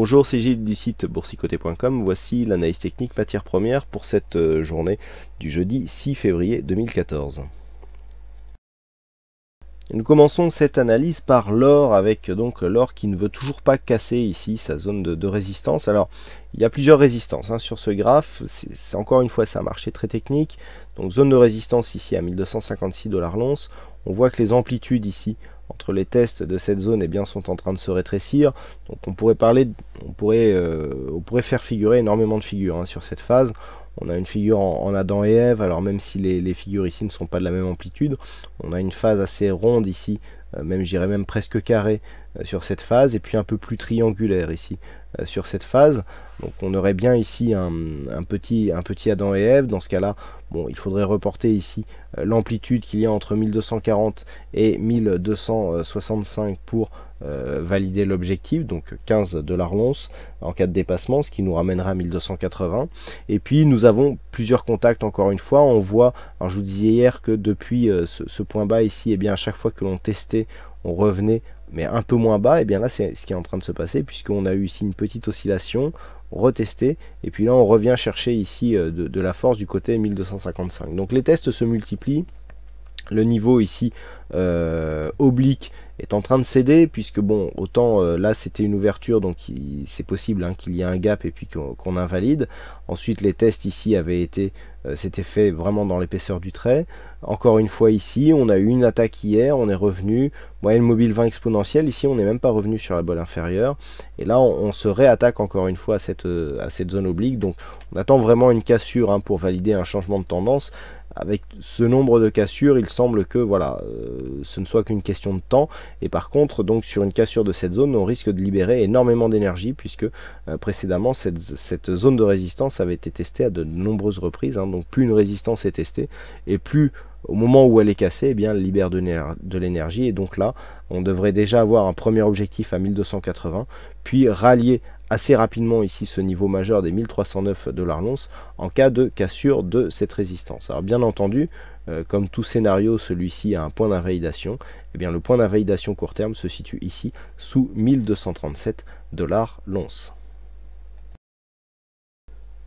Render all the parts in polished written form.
Bonjour, c'est Gilles du site boursicoté.com. Voici l'analyse technique matières premières pour cette journée du jeudi 6 février 2014. Nous commençons cette analyse par l'or, avec donc l'or qui ne veut toujours pas casser ici sa zone de résistance. Alors il y a plusieurs résistances sur ce graphe, c'est encore une fois c'est un marché très technique. Donc zone de résistance ici à 1256 $ l'once. On voit que les amplitudes ici entre les tests de cette zone sont en train de se rétrécir. Donc on pourrait faire figurer énormément de figures sur cette phase. On a une figure en Adam et Ève, alors même si les figures ici ne sont pas de la même amplitude, on a une phase assez ronde ici, même je dirais même presque carrée sur cette phase, et puis un peu plus triangulaire ici sur cette phase. Donc on aurait bien ici un petit Adam et Ève. Dans ce cas-là, il faudrait reporter ici l'amplitude qu'il y a entre 1240 et 1265 pour valider l'objectif, donc 15 $ l'once en cas de dépassement, ce qui nous ramènera à 1280. Et puis nous avons plusieurs contacts encore une fois. On voit, alors je vous disais hier que depuis ce point bas ici, à chaque fois que l'on testait, on revenait mais un peu moins bas. Et bien là c'est ce qui est en train de se passer, puisqu'on a eu ici une petite oscillation, retester, et puis là on revient chercher ici de la force du côté 1255. Donc les tests se multiplient. Le niveau ici oblique est en train de céder, puisque autant là c'était une ouverture, donc c'est possible qu'il y ait un gap et puis qu'on invalide. Ensuite les tests ici s'étaient fait vraiment dans l'épaisseur du trait. Encore une fois ici on a eu une attaque hier, on est revenu moyenne mobile 20 exponentielle. Ici on n'est même pas revenu sur la bolle inférieure, et là on se réattaque encore une fois à cette zone oblique. Donc on attend vraiment une cassure pour valider un changement de tendance. Avec ce nombre de cassures, il semble que ce ne soit qu'une question de temps. Et par contre, donc sur une cassure de cette zone, on risque de libérer énormément d'énergie, puisque précédemment cette zone de résistance avait été testée à de nombreuses reprises. Donc plus une résistance est testée, et plus au moment où elle est cassée, elle libère de l'énergie. Et donc là, on devrait déjà avoir un premier objectif à 1280, puis rallier assez rapidement ici ce niveau majeur des 1309 $ l'once en cas de cassure de cette résistance. Alors bien entendu, comme tout scénario, celui-ci a un point d'invalidation. Le point d'invalidation court terme se situe ici sous 1237 $ l'once.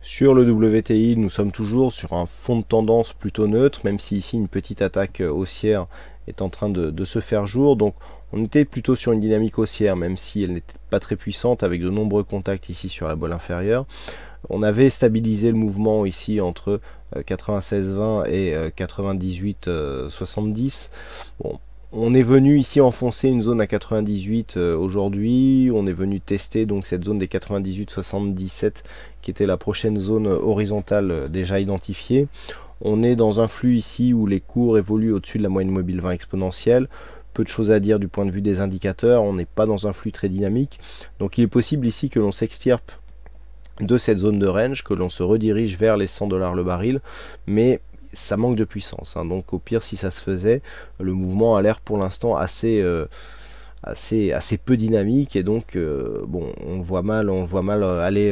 Sur le WTI, nous sommes toujours sur un fond de tendance plutôt neutre, même si ici une petite attaque haussière est en train de se faire jour. Donc on était plutôt sur une dynamique haussière, même si elle n'était pas très puissante, avec de nombreux contacts ici sur la bolle inférieure. On avait stabilisé le mouvement ici entre 96,20 et 98,70. On est venu ici enfoncer une zone à 98 aujourd'hui. On est venu tester donc cette zone des 98,77 qui était la prochaine zone horizontale déjà identifiée. On est dans un flux ici où les cours évoluent au-dessus de la moyenne mobile 20 exponentielle. Peu de choses à dire du point de vue des indicateurs, on n'est pas dans un flux très dynamique. Donc il est possible ici que l'on s'extirpe de cette zone de range, que l'on se redirige vers les 100 $ le baril, mais ça manque de puissance. Donc au pire, si ça se faisait, le mouvement a l'air pour l'instant assez peu dynamique, et donc on voit mal aller,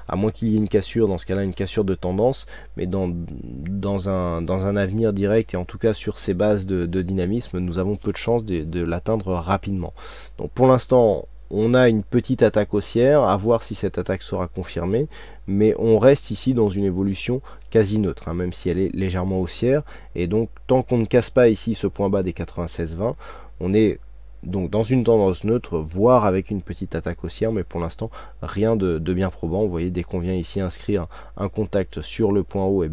à moins qu'il y ait une cassure, dans ce cas là une cassure de tendance, mais dans un avenir direct, et en tout cas sur ces bases de dynamisme, nous avons peu de chances de l'atteindre rapidement. Donc pour l'instant on a une petite attaque haussière, à voir si cette attaque sera confirmée, mais on reste ici dans une évolution quasi neutre, même si elle est légèrement haussière. Et donc tant qu'on ne casse pas ici ce point bas des 96,20, on est donc dans une tendance neutre, voire avec une petite attaque haussière, mais pour l'instant rien de bien probant. Vous voyez, dès qu'on vient ici inscrire un contact sur le point haut,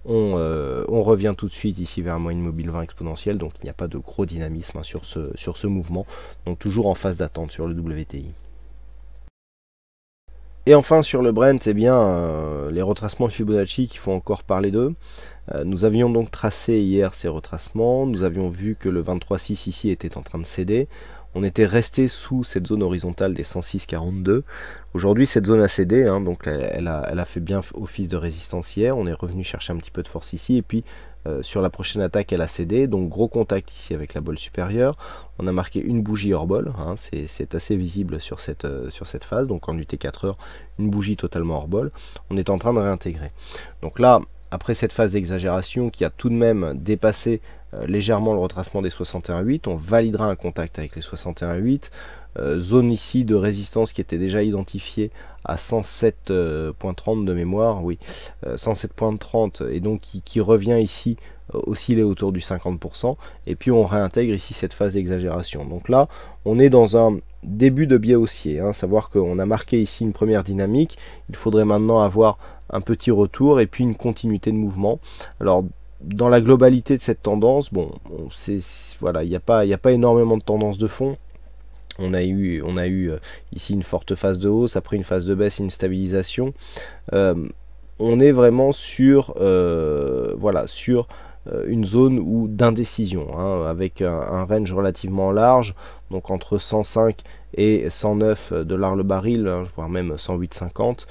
on revient tout de suite ici vers la moyenne mobile 20 exponentielle. Donc il n'y a pas de gros dynamisme sur ce mouvement, donc toujours en phase d'attente sur le WTI. Et enfin sur le Brent, les retracements de Fibonacci qui font encore parler d'eux. Nous avions donc tracé hier ces retracements, nous avions vu que le 23,6 ici était en train de céder. On était resté sous cette zone horizontale des 106,42. Aujourd'hui cette zone a cédé, donc elle a fait bien office de résistance hier. On est revenu chercher un petit peu de force ici, et puis sur la prochaine attaque elle a cédé, donc gros contact ici avec la bolle supérieure. On a marqué une bougie hors bol, c'est assez visible sur cette phase, donc en UT 4 heures, une bougie totalement hors bol. On est en train de réintégrer. Donc là, après cette phase d'exagération qui a tout de même dépassé légèrement le retracement des 61,8, on validera un contact avec les 61,8, zone ici de résistance qui était déjà identifiée à 107,30 de mémoire, oui, 107,30 et donc qui revient ici osciller autour du 50%, et puis on réintègre ici cette phase d'exagération. Donc là, on est dans un début de biais haussier, savoir qu'on a marqué ici une première dynamique, il faudrait maintenant avoir un petit retour et puis une continuité de mouvement. Alors, dans la globalité de cette tendance, bon, voilà, il n'y a pas énormément de tendance de fond. On a eu ici une forte phase de hausse, après une phase de baisse et une stabilisation. On est vraiment sur, voilà, sur une zone d'indécision, avec un range relativement large, donc entre 105 et 109 $ le baril, voire même 108,50.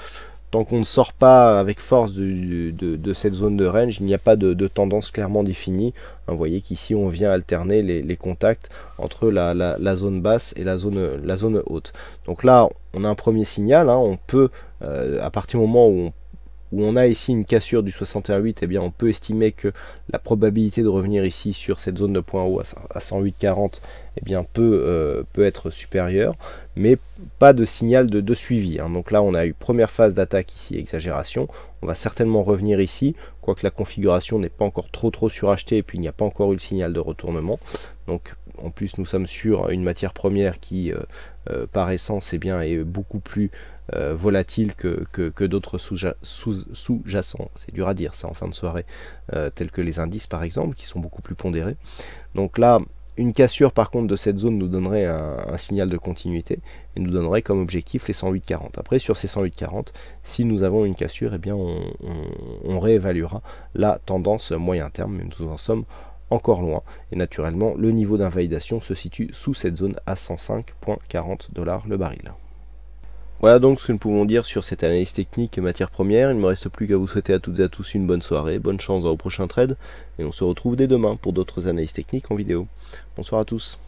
Tant qu'on ne sort pas avec force de cette zone de range, il n'y a pas de tendance clairement définie. Vous voyez qu'ici on vient alterner les contacts entre la zone basse et la zone haute. Donc là on a un premier signal, on peut, à partir du moment où on a ici une cassure du 61,8, eh bien on peut estimer que la probabilité de revenir ici sur cette zone de point haut à 108,40 eh bien peut être supérieure, mais pas de signal de suivi. Donc là on a eu première phase d'attaque ici, exagération, on va certainement revenir ici, quoique la configuration n'est pas encore trop surachetée et puis il n'y a pas encore eu le signal de retournement. Donc en plus nous sommes sur une matière première qui par essence est beaucoup plus volatile que d'autres sous-jacents, c'est dur à dire ça en fin de soirée, tels que les indices par exemple, qui sont beaucoup plus pondérés. Donc là, une cassure par contre de cette zone nous donnerait un signal de continuité et nous donnerait comme objectif les 108,40. Après sur ces 108,40, si nous avons une cassure, eh bien on réévaluera la tendance moyen terme, mais nous en sommes encore loin, et naturellement le niveau d'invalidation se situe sous cette zone à 105,40 $ le baril. Voilà donc ce que nous pouvons dire sur cette analyse technique et matière première. Il ne me reste plus qu'à vous souhaiter à toutes et à tous une bonne soirée, bonne chance dans vos prochains trades, et on se retrouve dès demain pour d'autres analyses techniques en vidéo. Bonsoir à tous.